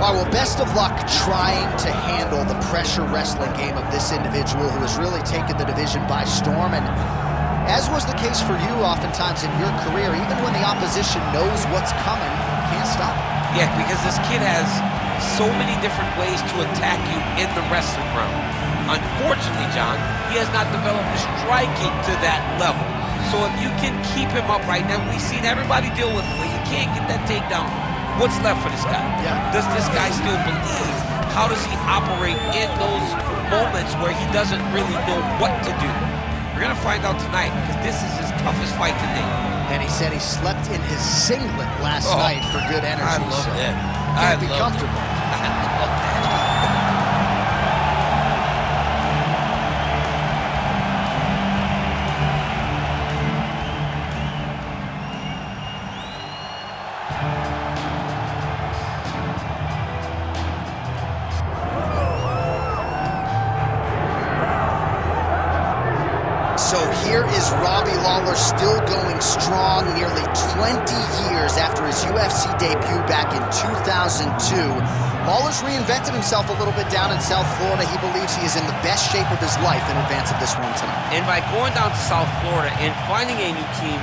All right, well, best of luck trying to handle the pressure wrestling game of this individual who has really taken the division by storm. And as was the case for you oftentimes in your career, even when the opposition knows what's coming, can't stop it. Yeah, because this kid has so many different ways to attack you in the wrestling realm. Unfortunately, John, he has not developed the striking to that level. So if you can keep him upright, now we've seen everybody deal with him, but you can't get that takedown. What's left for this guy? Yeah. Does this guy still believe? How does he operate in those moments where he doesn't really know what to do? We're going to find out tonight, because this is his toughest fight to date. And he said he slept in his singlet last night for good energy. I love that. Can't be comfortable. I love that. So here is Robbie Lawler still going strong nearly 20 years after his UFC debut back in 2002. Lawler's reinvented himself a little bit down in South Florida. He believes he is in the best shape of his life in advance of this one tonight. And by going down to South Florida and finding a new team,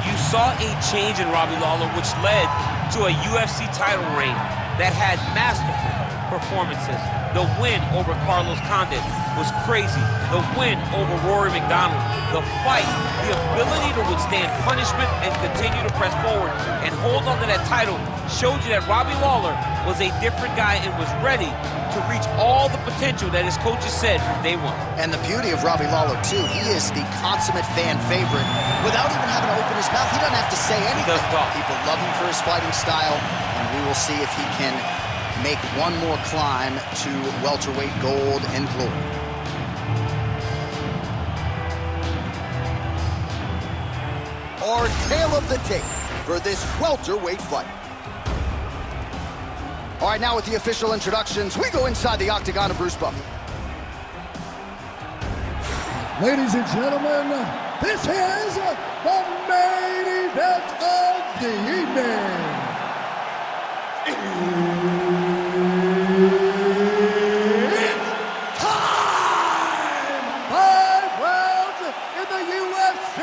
you saw a change in Robbie Lawler, which led to a UFC title reign that had masterful performances. The win over Carlos Condit was crazy. The win over Rory McDonald. The fight, the ability to withstand punishment and continue to press forward and hold on to that title showed you that Robbie Lawler was a different guy and was ready to reach all the potential that his coaches said from day one. And the beauty of Robbie Lawler, too, he is the consummate fan favorite. Without even having to open his mouth, he doesn't have to say anything. He does talk. People love him for his fighting style, and we will see if he can make one more climb to welterweight gold and glory. Our tale of the tape for this welterweight fight. All right, now with the official introductions, we go inside the octagon of Bruce Buffer. Ladies and gentlemen, this is the main event of the evening. It's time! 5 rounds in the UFC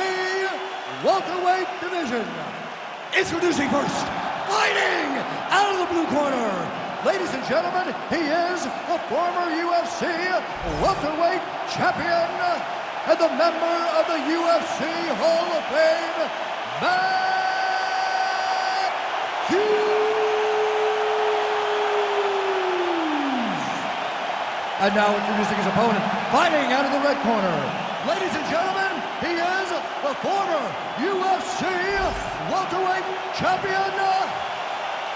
welterweight division. Introducing first, fighting out of the blue corner. Ladies and gentlemen, he is the former UFC welterweight champion and the member of the UFC Hall of Fame, Hughes. And now introducing his opponent, fighting out of the red corner. Ladies and gentlemen, he is the former UFC welterweight champion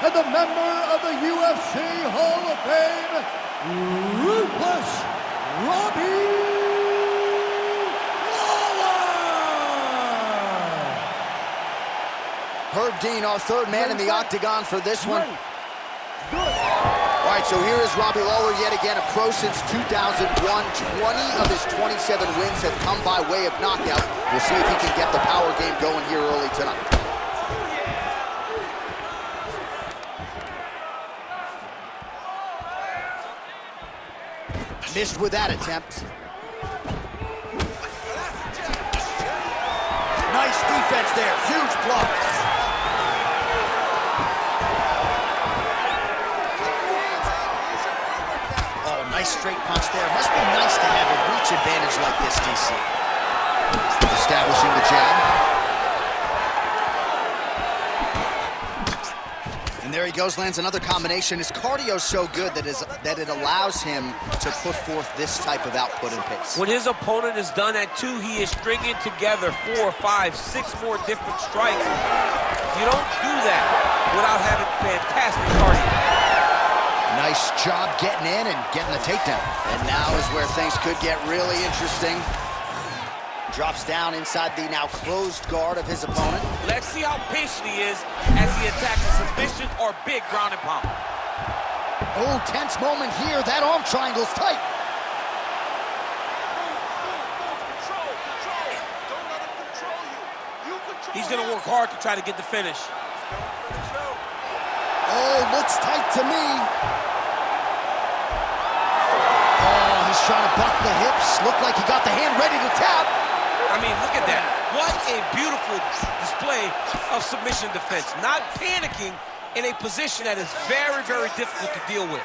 and the member of the UFC Hall of Fame, Ruthless Robbie Lawler. Herb Dean, our third man in the octagon for this one. All right, so here is Robbie Lawler yet again, a pro since 2001. 20 of his 27 wins have come by way of knockout. We'll see if he can get the power game going here early tonight. Missed with that attempt. Nice defense there, huge block. Nice straight punch there. Must be nice to have a reach advantage like this, DC. Establishing the jab. And there he goes, lands another combination. His cardio's so good that it allows him to put forth this type of output and pace. When his opponent is done at 2, he is stringing together 4, 5, 6 more different strikes. You don't do that without having fantastic cardio. Nice job getting in and getting the takedown. And now is where things could get really interesting. Drops down inside the now closed guard of his opponent. Let's see how patient he is as he attacks a submission or big ground and pound. Oh, tense moment here. That arm triangle's tight. He's gonna work hard to try to get the finish. Oh, look looks tight to me. Oh, he's trying to buck the hips. Looked like he got the hand ready to tap. I mean, look at that. What a beautiful display of submission defense. Not panicking in a position that is very, very difficult to deal with.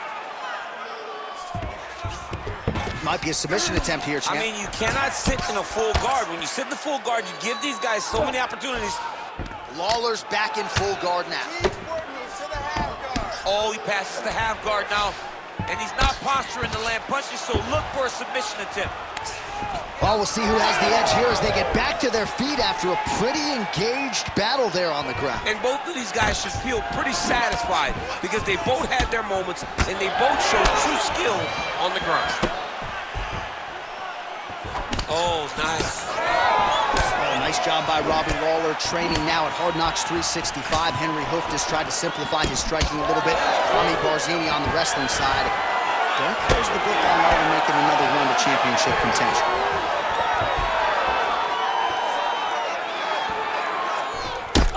Might be a submission attempt here, champ. I mean, you cannot sit in a full guard. When you sit in the full guard, you give these guys so many opportunities. Lawler's back in full guard now. Oh, he passes the half guard now. And he's not posturing to land punches, so look for a submission attempt. Well, we'll see who has the edge here as they get back to their feet after a pretty engaged battle there on the ground. And both of these guys should feel pretty satisfied because they both had their moments and they both showed true skill on the ground. Oh, nice. Oh, nice job by Robbie Lawler, training now at Hard Knocks 365. Henry Hooft has tried to simplify his striking a little bit. Rami Barzini on the wrestling side. Don't close the book on Lawler making another run to championship contention.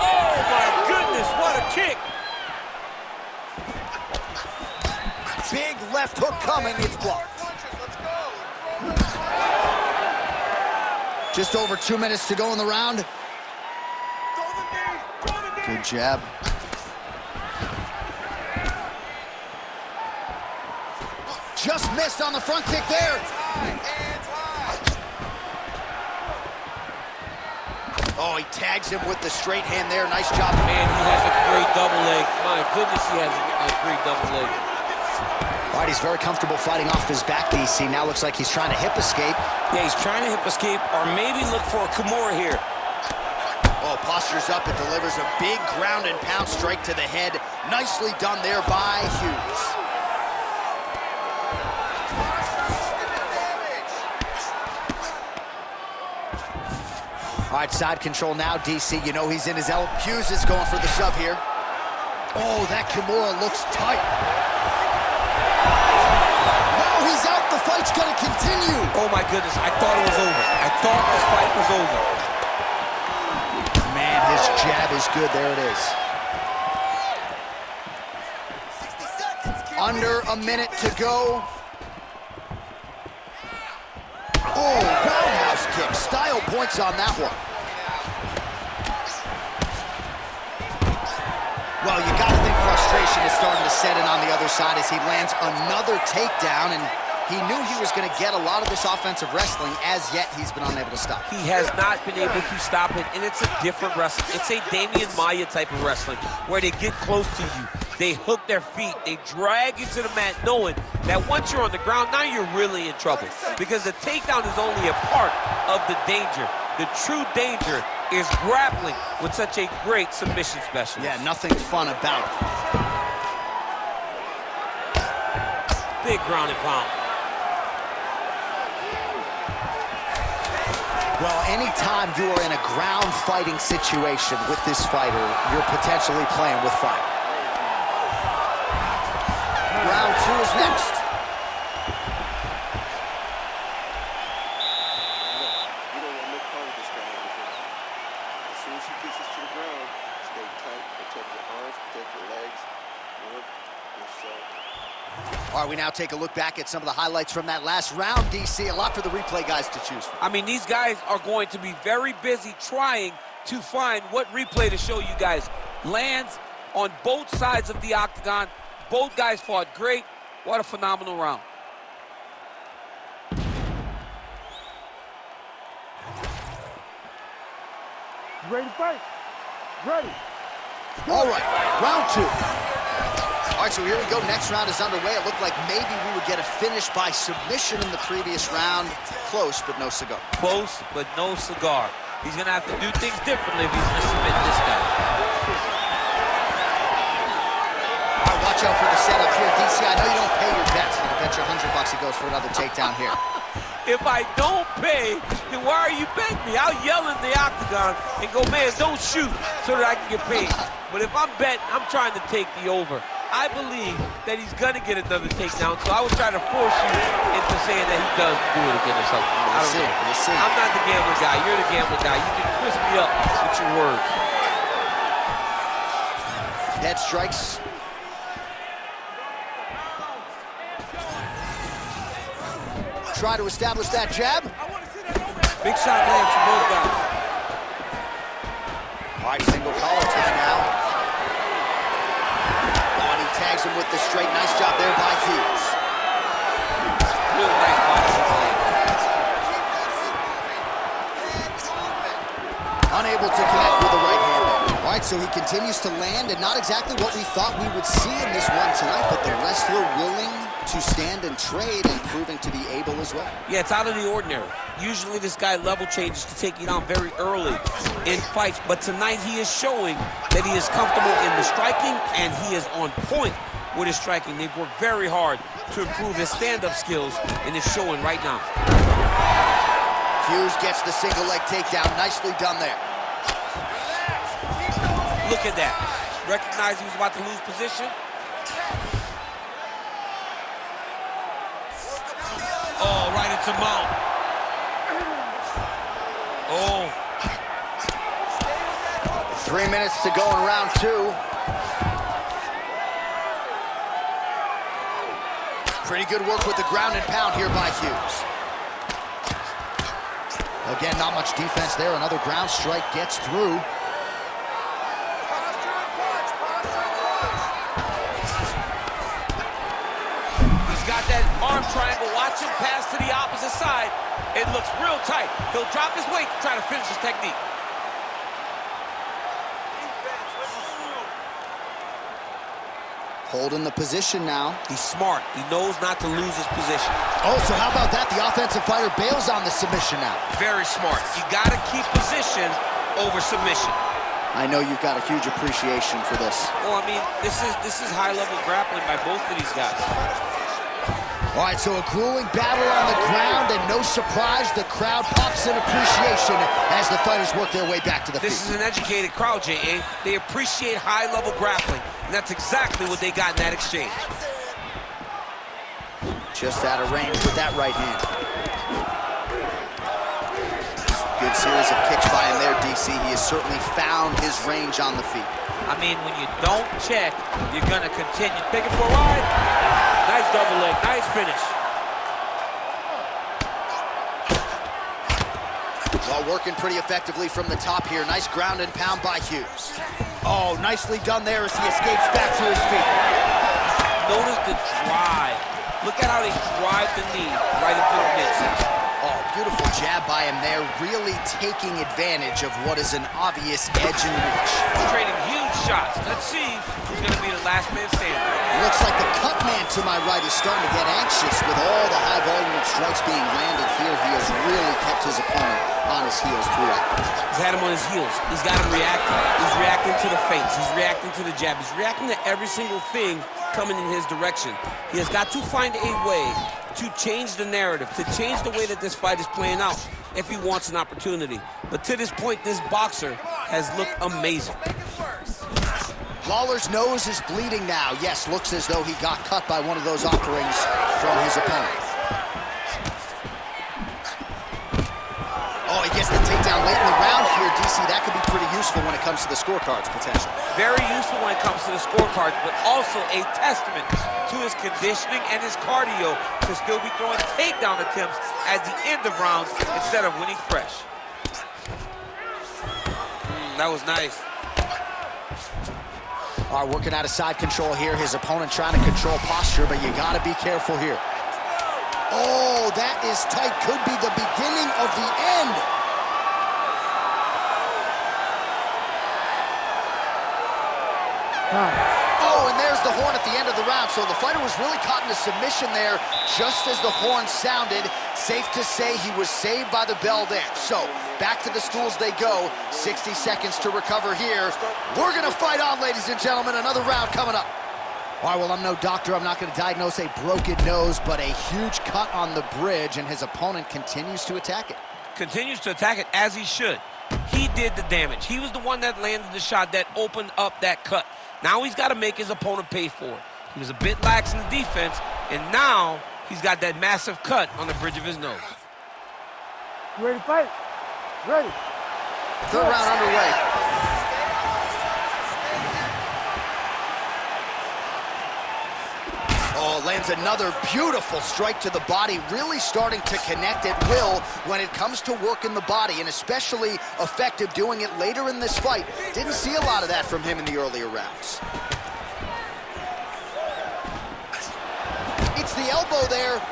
Oh, my goodness, what a kick. Big left hook coming, it's blocked. Just over 2 minutes to go in the round. Good jab. Just missed on the front kick there. Oh, he tags him with the straight hand there. Nice job. Man, he has a great double leg. My goodness, he has a great double leg. All right, he's very comfortable fighting off his back, DC. Now looks like he's trying to hip escape. Yeah, he's trying to hip escape or maybe look for a Kimura here. Oh, postures up and delivers a big ground and pound strike to the head. Nicely done there by Hughes. All right, side control now, DC. You know he's in his element. Hughes is going for the shove here. Oh, that Kimura looks tight. Now he's out. The fight's going to continue. Oh, my goodness. I thought it was over. I thought this fight was over. Man, his jab is good. There it is. 60 seconds. Under a minute to go. Oh, roundhouse kick. Style points on that one. Well, you got to think frustration is starting to set in on the other side as he lands another takedown, and he knew he was going to get a lot of this offensive wrestling. As yet, he's been unable to stop. He has not been able to stop it, and it's a different wrestling. It's a Damian Maia type of wrestling where they get close to you. They hook their feet. They drag you to the mat knowing that once you're on the ground, now you're really in trouble because the takedown is only a part of the danger. The true danger is grappling with such a great submission specialist. Yeah, nothing fun about it. Big ground and pound. Well, anytime you are in a ground fighting situation with this fighter, you're potentially playing with fire. Round two is next. You don't want no part of this guy because as soon as he gets us to the ground, stay tight, protect your arms, protect your legs, work yourself. All right, we now take a look back at some of the highlights from that last round, DC. A lot for the replay guys to choose from. I mean, these guys are going to be very busy trying to find what replay to show you guys. Lands on both sides of the octagon. Both guys fought great. What a phenomenal round. Ready to fight? Ready. All right, round two. All right, so here we go. Next round is underway. It looked like maybe we would get a finish by submission in the previous round. Close, but no cigar. Close, but no cigar. He's going to have to do things differently if he's going to submit this guy. All right, watch out for the setup here, DC. I know you don't pay your bets, but I bet you $100 he goes for another takedown here. If I don't pay, then why are you betting me? I'll yell in the octagon and go, man, don't shoot so that I can get paid. But if I'm betting, I'm trying to take the over. I believe that he's going to get another takedown, so I would try to force you into saying that he does do it again or something. I don't know. We'll see. I'm not the gambling guy. You're the gambling guy. You can twist me up with your words. Head strikes. try to establish that jab. Big shot lands for both guys. All right, single collar to him now. And he tags him with the straight. Nice job there by Hughes. Real nice boxing play. Unable to connect with the right hand there. All right, so he continues to land, and not exactly what we thought we would see in this one tonight, but the wrestler willing to stand and trade and proving to be able as well. Yeah, it's out of the ordinary. Usually this guy level changes to take you down very early in fights, but tonight he is showing that he is comfortable in the striking, and he is on point with his striking. They've worked very hard to improve his stand-up skills, and it's showing right now. Hughes gets the single leg takedown. Nicely done there. Look at that. Recognized he was about to lose position. Oh, right into mount. Oh. 3 minutes to go in round 2. Pretty good work with the ground and pound here by Hughes. Again, not much defense there. Another ground strike gets through. He's got that arm triangle. Watch him pass to the opposite side. It looks real tight. He'll drop his weight to try to finish his technique. Holding the position now. He's smart. He knows not to lose his position. Oh, so how about that? The offensive fighter bails on the submission now. Very smart. You got to keep position over submission. I know you've got a huge appreciation for this. Well, I mean, this is high-level grappling by both of these guys. All right, so a grueling battle on the ground, and no surprise, the crowd pops in appreciation as the fighters work their way back to the feet. This is an educated crowd, J.A. They appreciate high-level grappling, and that's exactly what they got in that exchange. Just out of range with that right hand. Good series of kicks by him there, DC. He has certainly found his range on the feet. I mean, when you don't check, you're going to continue. Pick it for a ride. Nice double leg. Nice finish. Well, working pretty effectively from the top here. Nice ground and pound by Hughes. Oh, nicely done there as he escapes back to his feet. Notice the drive. Look at how they drive the knee right into the midsection. Oh, beautiful jab by him there, really taking advantage of what is an obvious edge and reach. Trading huge shots. Let's see who's going to be the last man standing. Looks like the cut man to my right is starting to get anxious with all the high volume of strikes being landed here. He has really kept his opponent on his heels throughout. He's had him on his heels. He's got him reacting. He's reacting to the feints. He's reacting to the jab. He's reacting to every single thing coming in his direction. He has got to find a way to change the narrative, to change the way that this fight is playing out if he wants an opportunity. But to this point, this boxer has looked amazing. Lawler's nose is bleeding now. Yes, looks as though he got cut by one of those offerings from his opponent. Oh, he gets the takedown late in the round here, DC. That could be pretty useful when it comes to the scorecards, potentially. Very useful when it comes to the scorecards, but also a testament to his conditioning and his cardio to still be throwing takedown attempts at the end of rounds instead of when he's fresh. That was nice. All right, working out of side control here. His opponent trying to control posture, but you got to be careful here. Oh, that is tight. Could be the beginning of the end. Oh, and there's the horn at the end of the round. So the fighter was really caught in a submission there just as the horn sounded. Safe to say he was saved by the bell there. So back to the stools they go. 60 seconds to recover here. We're going to fight on, ladies and gentlemen. Another round coming up. All right, well, I'm no doctor. I'm not going to diagnose a broken nose, but a huge cut on the bridge, and his opponent continues to attack it. Continues to attack it as he should. He did the damage. He was the one that landed the shot that opened up that cut. Now he's got to make his opponent pay for it. He was a bit lax in the defense, and now he's got that massive cut on the bridge of his nose. You ready to fight? Ready. Third round underway. Oh, lands another beautiful strike to the body, really starting to connect at will when it comes to working the body, and especially effective doing it later in this fight. Didn't see a lot of that from him in the earlier rounds. It's the elbow there.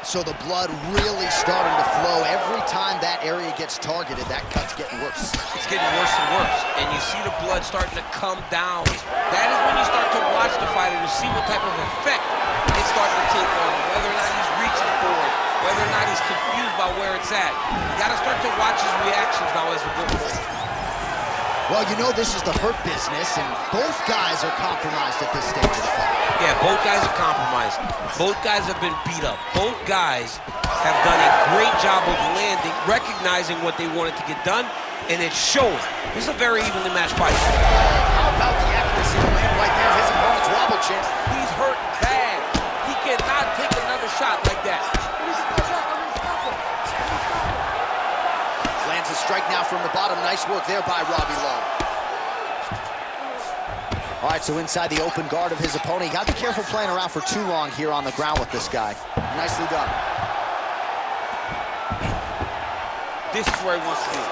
So the blood really starting to flow. Every time that area gets targeted, that cut's getting worse. It's getting worse and worse, and you see the blood starting to come down. That is when you start to watch the fighter to see what type of effect it's starting to take on him, whether or not he's reaching for it, whether or not he's confused by where it's at. You got to start to watch his reactions now as we go forward. Well, you know this is the hurt business, and both guys are compromised at this stage of the fight. Yeah, both guys are compromised. Both guys have been beat up. Both guys have done a great job of landing, recognizing what they wanted to get done, and it's showing. This is a very evenly matched fight. How about the accuracy to land right there? His opponent's wobble chin. He's hurt bad. He cannot take another shot like that. Lands a strike now from the bottom. Nice work there by Robbie Lawler. All right, so inside the open guard of his opponent. You got to be careful playing around for too long here on the ground with this guy. Nicely done. This is where he wants to be.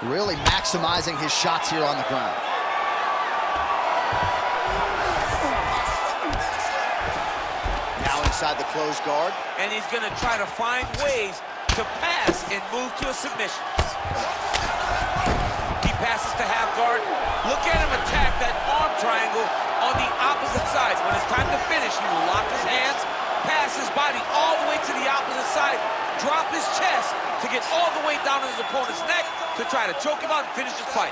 Really maximizing his shots here on the ground. Now inside the closed guard. And he's going to try to find ways to pass and move to a submission. He passes to half guard. Look at him attack that arm triangle on the opposite side. When it's time to finish, he will lock his hands, pass his body all the way to the opposite side, drop his chest to get all the way down to his opponent's neck to try to choke him out and finish his fight.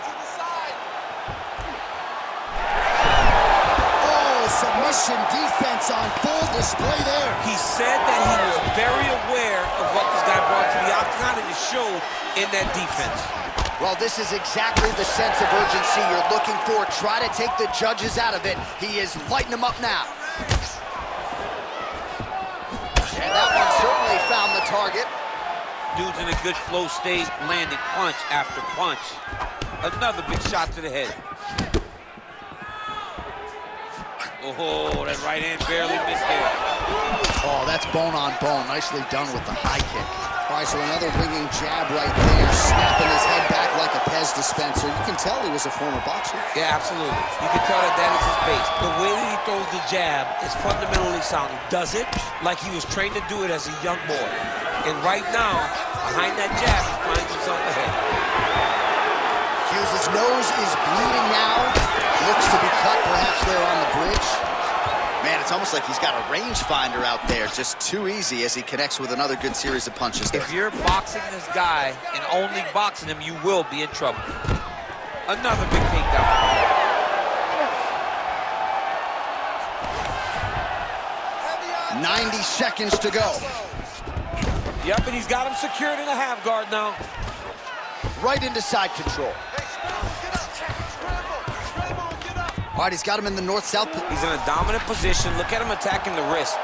Oh, submission defense on full display there. He said that he was very aware of what this guy brought to the octagon, and it showed in that defense. Well, this is exactly the sense of urgency you're looking for. Try to take the judges out of it. He is lighting them up now. And that one certainly found the target. Dude's in a good flow state, landing punch after punch. Another big shot to the head. Oh, that right hand barely missed there. Oh, that's bone on bone. Nicely done with the high kick. All right, so another ringing jab right there, snapping his head back like a Pez dispenser. You can tell he was a former boxer. Yeah, absolutely. You can tell that that is his base. The way that he throws the jab is fundamentally sound. He does it like he was trained to do it as a young boy. And right now, behind that jab, he finds himself ahead. Hughes' nose is bleeding now. Looks to be cut perhaps there on the bridge. Man, it's almost like he's got a rangefinder out there. Just too easy as he connects with another good series of punches there. If you're boxing this guy and only boxing him, you will be in trouble. Another big takedown. 90 seconds to go. Yep, and he's got him secured in a half guard now. Right into side control. All right, he's got him in the north-south. He's in a dominant position. Look at him attacking the wrist.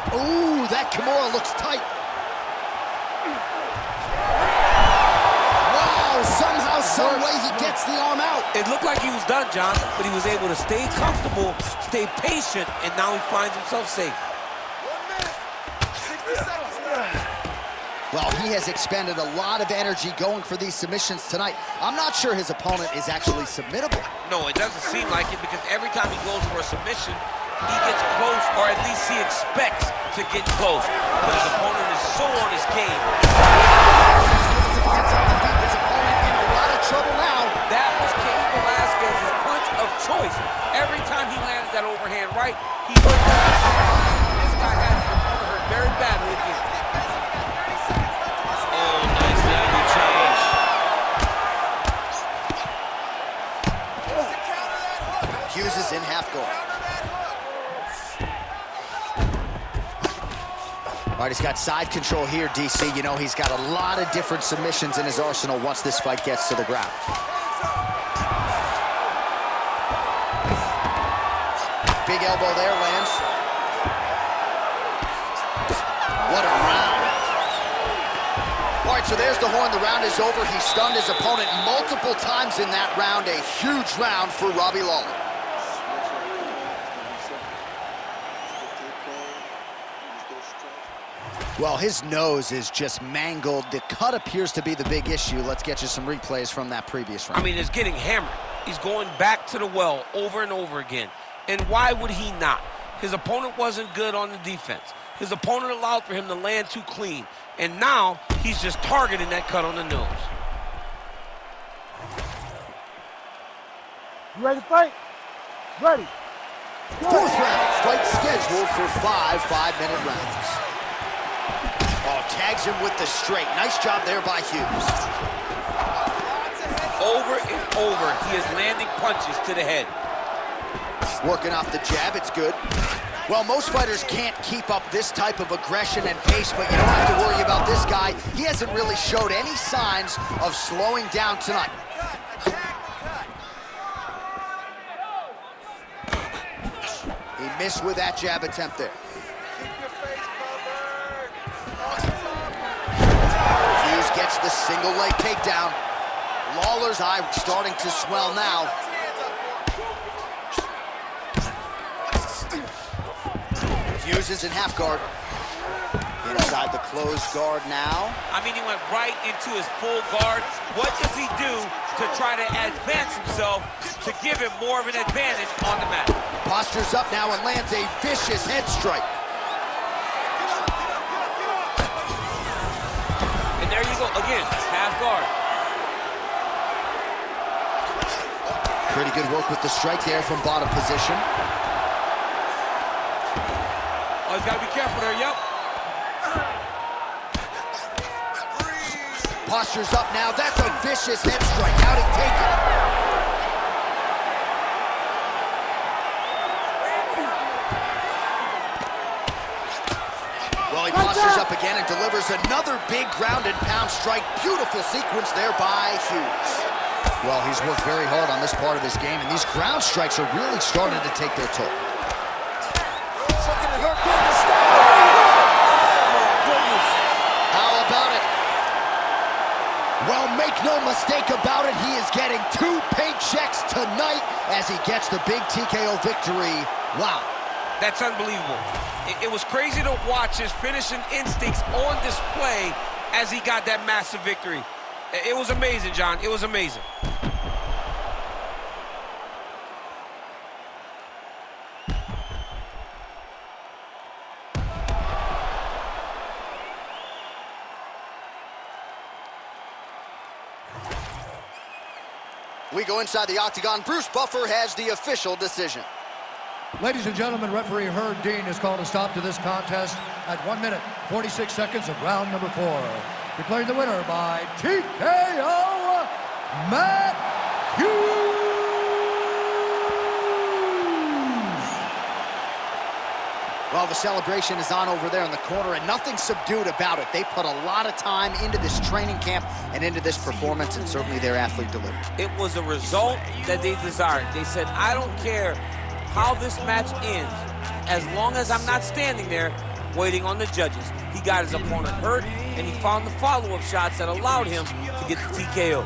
Ooh, that Kimura looks tight. Wow, somehow, some way he gets the arm out. It looked like he was done, John, but he was able to stay comfortable, stay patient, and now he finds himself safe. 60 seconds left. Well, he has expended a lot of energy going for these submissions tonight. I'm not sure his opponent is actually submittable. No, it doesn't seem like it, because every time he goes for a submission, he gets close, or at least he expects to get close. But his opponent is so on his game. Gets up to beat his opponent in a lot of trouble now. That was Cain Velasquez's punch of choice. Every time he landed that overhand right, he hurt the This guy has his opponent hurt very badly again. Oh, nice angle change. Hughes is in half guard. All right, he's got side control here, DC. You know, he's got a lot of different submissions in his arsenal once this fight gets to the ground. Big elbow there, lands. What a round. All right, right, so there's the horn. The round is over. He stunned his opponent multiple times in that round. A huge round for Robbie Lawler. Well, his nose is just mangled. The cut appears to be the big issue. Let's get you some replays from that previous round. I mean, it's getting hammered. He's going back to the well over and over again. And why would he not? His opponent wasn't good on the defense. His opponent allowed for him to land too clean. And now he's just targeting that cut on the nose. You ready to fight? Ready. Fourth round, fight scheduled for 5 5-minute rounds. Oh, tags him with the straight. Nice job there by Hughes. Over and over, he is landing punches to the head. Working off the jab, it's good. Well, most fighters can't keep up this type of aggression and pace, but you don't have to worry about this guy. He hasn't really showed any signs of slowing down tonight. He missed with that jab attempt there. Hughes gets the single leg takedown. Lawler's eye starting to swell now. Hughes is in half guard. Inside the closed guard now. I mean, he went right into his full guard. What does he do to try to advance himself to give him more of an advantage on the mat? Postures up now and lands a vicious head strike. And there you go, again, half guard. Pretty good work with the strike there from bottom position. Oh, he's got to be careful there, yep. Postures up now. That's a vicious head strike. How'd he take it? Well, he postures up again and delivers another big ground and pound strike. Beautiful sequence there by Hughes. Well, he's worked very hard on this part of his game, and these ground strikes are really starting to take their toll. How about it? Well, make no mistake about it, he is getting 2 paychecks tonight as he gets the big TKO victory. Wow. That's unbelievable. It was crazy to watch his finishing instincts on display as he got that massive victory. It was amazing, John. It was amazing. We go inside the octagon. Bruce Buffer has the official decision. Ladies and gentlemen, referee Herb Dean has called a stop to this contest at 1 minute, 46 seconds of round number 4. Declaring the winner by TKO, Matt Hughes. Well, the celebration is on over there in the corner, and nothing subdued about it. They put a lot of time into this training camp and into this performance, and certainly their athlete delivered. It was a result that they desired. They said, I don't care how this match ends, as long as I'm not standing there waiting on the judges. He got his opponent hurt, and he found the follow-up shots that allowed him to get the TKO.